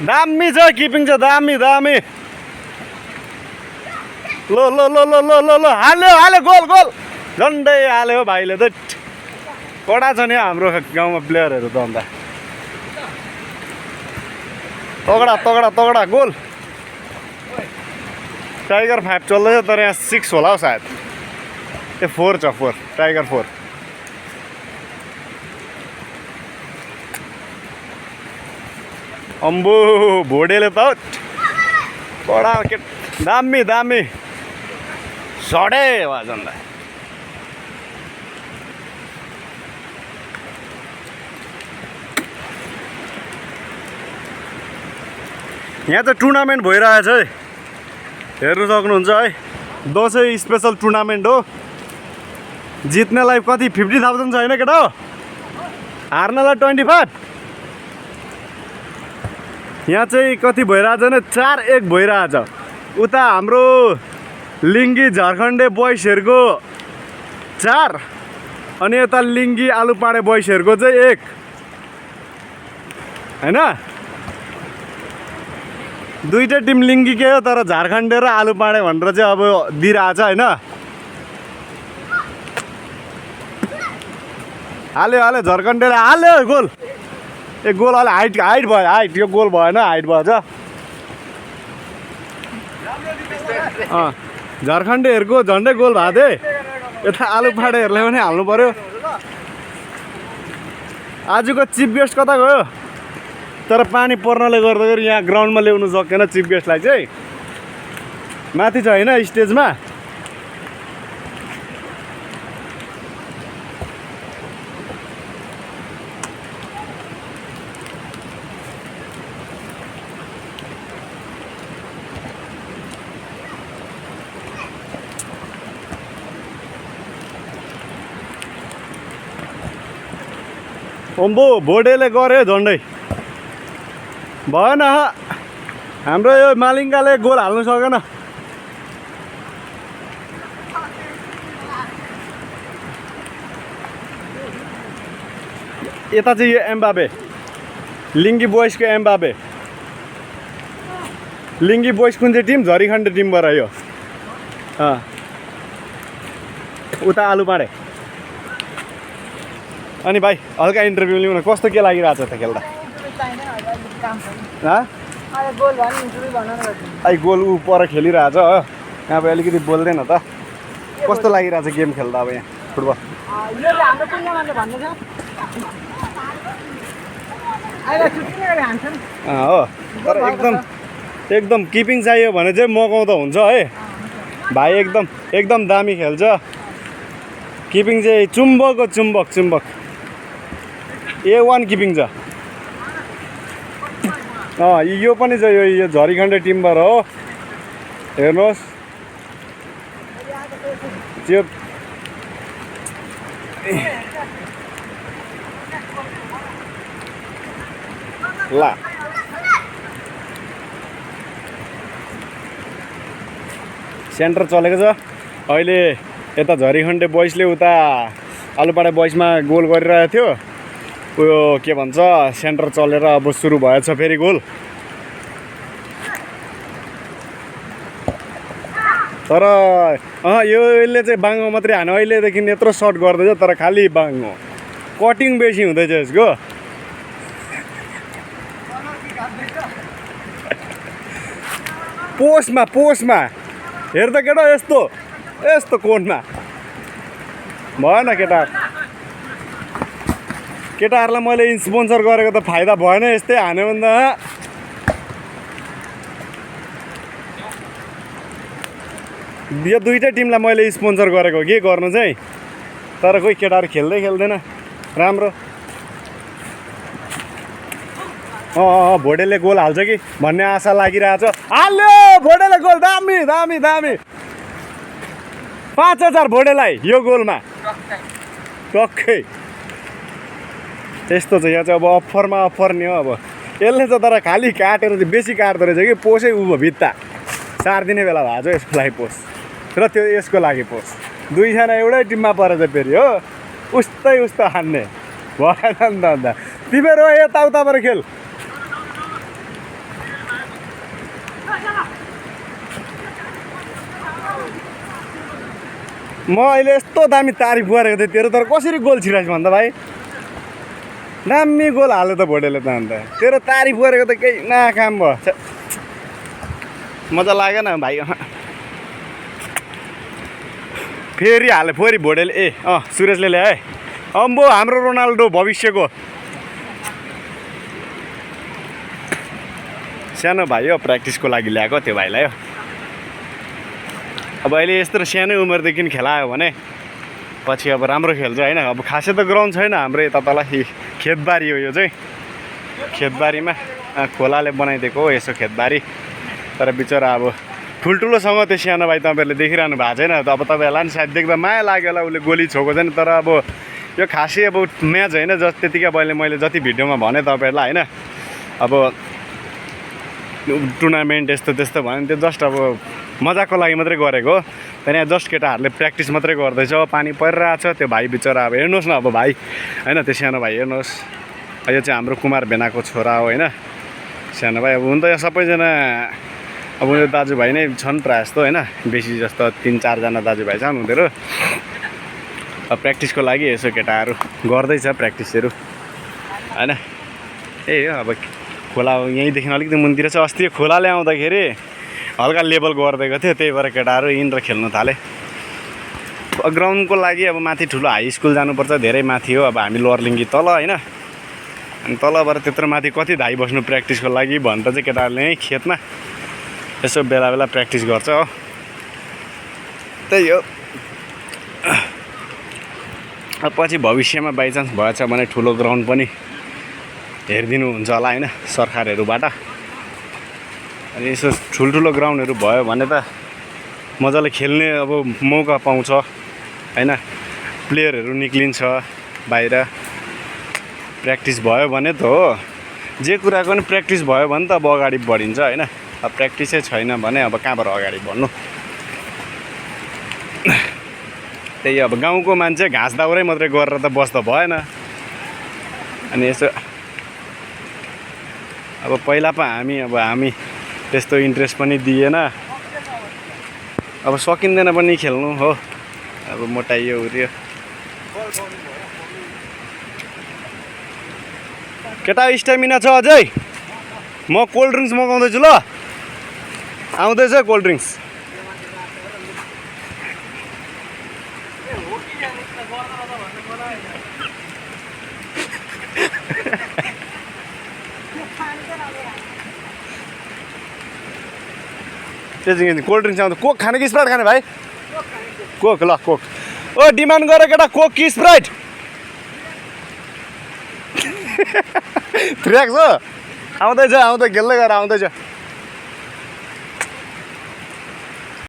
दामी छ किपिङ छ दामी दामी लो लो लो लो लो लो लो हाल्यो हाल्यो गोल गोल झन्डै हाल्यो भाइले त कडा छ नि हाम्रो गाउँमा प्लेयरहरू त अन्त तगडा तगडा तगडा गोल टाइगर 5 चल्दैछ तर यहाँ 6 होला हौ सायद ए 4 छ 4 टाइगर 4 अम्बो भोडेले त कडा के दामी दामी सडे भएछ यहाँ चाहिँ टुर्नामेन्ट भइरहेछ है हेर्नु सक्नुहुन्छ है दसैँ स्पेसल टुर्नामेन्ट हो जित्नेलाई कति 50,000 छैन केटा हो हार्नलाई 25 यहाँ चाहिँ कति भइरहेछ भने 4-1 भइरहेछ उता हाम्रो लिङ्गी झारखण्डे बोइसहरूको 4 अनि यता लिङ्गी आलुपाडे बोइसहरूको चाहिँ 1 हैन दुईटै टिम लिङ्गीकै हो तर झारखण्डे र आलुपाडे भनेर चाहिँ अब दिइरहेछ हैन हाल्यो हाल्यो झारखण्डेले हाल्यो गोल ए गोल अलि हाइट हाइट भयो हाइट यो गोल भएन हाइट भएछ झारखण्डेहरूको झन्डै गोल भएको थिए यता आलुपाडेहरूलाई पनि हाल्नु पर्यो आजको चिफ गेस्ट कता गयो तर पानी पर्नले गर्दाखेरि यहाँ ग्राउन्डमा ल्याउनु सकेन चिफ गेस्टलाई चाहिँ माथि छ हैन स्टेजमा अम्बो भोडेले गर्यो झन्डै भएन हाम्रो यो मालिङ्गाले गोल हाल्नु सकेन यता चाहिँ यो एम्बाबे लिङ्गी बोइसको एम्बाबे लिङ्गी बोइस कुन चाहिँ टिम झरीखण्डे टिमबाट यो उता आलुपाडे अनि भाइ हल्का इन्टरभ्यू लिउँ न कस्तो के लागिरहेछ त खेल्दा आई गोल ऊ पर खेलिरहेछ हो यहाँ भाइ अलिकति बोल्दैन त कस्तो लागिरहेछ गेम खेल्दा अब यहाँ फुटबल हो तर एकदम किपिङ चाहियो भने चाहिँ मगाउँदा हुन्छ है भाइ एकदम दामी खेल्छ किपिङ चाहिँ चुम्बक हो चुम्बक A1 किपिङ छ यो पनि छ यो झरीखण्डे टिमबाट हो हेर्नुहोस् त्यो ला सेन्टर चलेको छ अहिले यता झरीखण्डे बोइसले उता आलुपाडा बोइसमा गोल गरिरहेको थियो उयो के भन्छ सेन्टर चलेर अब सुरु भएछ फेरि गोल तर यसले चाहिँ बाङ्गो मात्रै हान अहिलेदेखि यत्रो सर्ट गर्दैछ तर खालि बाङ्गो कटिङ बेसी हुँदैछ यसको पोस्टमा हेर त केटा यस्तो कोणमा भएन केटाहरूलाई मैले स्पोन्सर गरेको त फाइदा भएन यस्तै हान्यो भने त यो दुईटै टिमलाई मैले स्पोन्सर गरेको के गर्नु चाहिँ तर कोही केटाहरू खेल्दैन राम्रो भोडेले गोल हाल्छ कि भन्ने आशा लागिरहेछ हाल्यो भोडेले गोल दामी 5,000 भोडेलाई यो गोलमा टक्कै त्यस्तो छ यहाँ चाहिँ अब अफर नि हो अब यसले चाहिँ तर खालि काटेर चाहिँ बेसी काट्दो रहेछ कि पोसै उभो भित्ता सार्दिने बेला भएको छ यसको लागि पोस र त्यो यसको लागि पोस दुईजना एउटै टिममा परेछ फेरि हो उस्तो हान्ने भएन नि त अन्त तिमीहरू यताउताबाट खेल म अहिले यस्तो दामी तारिफ गरेको थिएँ तेरो तर कसरी गोल छिराइस् भन्दा भाइ दामी गोल हाल्यो त भोटेले त अन्त तेरो तारिफ गरेको त केही नाकाम भयो मजा लागेन भाइ फेरि हाल्यो फेरि भोटेले ए सुरेशले ल्याए अम्बो हाम्रो रोनाल्डो भविष्यको सानो भाइ हो प्र्याक्टिसको लागि ल्याएको त्यो भाइलाई हो अब अहिले यस्तो सानै उमेरदेखि खेलायो भने पछि अब राम्रो खेल्छ होइन अब खासै त ग्राउन्ड छैन हाम्रो यता तल खेतबारी हो यो चाहिँ खेतबारीमा खोलाले बनाइदिएको हो यसो खेतबारी तर बिचरा अब ठुल्ठुलोसँग त्यो सानो भाइ तपाईँहरूले देखिरहनु भएको छैन अब तपाईँहरूलाई नि सायद देख्दा माया लाग्यो होला उसले गोली छोएको छैन तर अब यो खासै अब म्याच होइन त्यतिकै मैले जति भिडियोमा भने तपाईँहरूलाई होइन अब टुर्नामेन्ट यस्तो त्यस्तो भयो भने त्यो जस्ट अब मजाको लागि मात्रै गरेको हो तर यहाँ जस्ट केटाहरूले प्र्याक्टिस मात्रै गर्दैछ पानी परिरहेछ त्यो भाइ बिचरा अब हेर्नुहोस् न अब भाइ होइन त्यो सानो भाइ हेर्नुहोस् यो चाहिँ हाम्रो कुमार भेनाको छोरा हो होइन सानो भाइ अब हुन त यहाँ सबैजना अब यो दाजुभाइ नै छन् प्रायः जस्तो होइन बेसी जस्तो 3-4जना दाजुभाइ छन् उनीहरू अब प्र्याक्टिसको लागि यसो केटाहरू गर्दैछ प्र्याक्टिसहरू होइन त्यही हो अब खोला यहीँदेखि अलिकति मुनतिर छ अस्ति खोलाले आउँदाखेरि हल्का लेभल गरिदिएको थियो त्यही भएर केटाहरू यहीँनिर खेल्नु थाले ग्राउन्डको लागि अब माथि ठुलो हाई स्कुल जानुपर्छ धेरै माथि हो अब हामी लोवर लिङ्गी तल होइन अनि तलबाट त्यत्रो माथि कति धाइ बस्नु प्र्याक्टिसको लागि भनेर चाहिँ केटाहरूले यहीँ खेतमा यसो बेला बेला प्र्याक्टिस गर्छ हो त्यही हो अब पछि भविष्यमा बाइचान्स भएछ भने ठुलो ग्राउन्ड पनि हेरिदिनु हुन्छ होला होइन सरकारहरूबाट अनि यसो ठुल्ठुलो ग्राउन्डहरू भयो भने त मजाले खेल्ने अब मौका पाउँछ होइन प्लेयरहरू निक्लिन्छ बाहिर प्र्याक्टिस भयो भने त हो जे कुराको नि प्र्याक्टिस भयो भने त अब अगाडि बढिन्छ होइन अब प्र्याक्टिसै छैन भने अब कहाँबाट अगाडि बढ्नु त्यही अब गाउँको मान्छे घाँस दाउरै मात्रै गरेर त बस्दा भएन अनि यसो अब पहिला पो हामी त्यस्तो इन्ट्रेस्ट पनि दिएन अब सकिँदैन पनि खेल्नु हो अब मोटाइयो उरियो केटा स्टामिना छ अझै म कोल्ड ड्रिङ्क्स मगाउँदैछु ल आउँदैछ कोल्ड ड्रिङ्क्स कोल्ड ड्रिङ्क्स आउँछ कोक खाने कि स्प्राइट खाने भाइ कोक ल कोक ओ डिमान्ड गर केटा कोक कि स्प्राइट थ्रेक्स हो आउँदैछ खेल्दै गएर आउँदैछ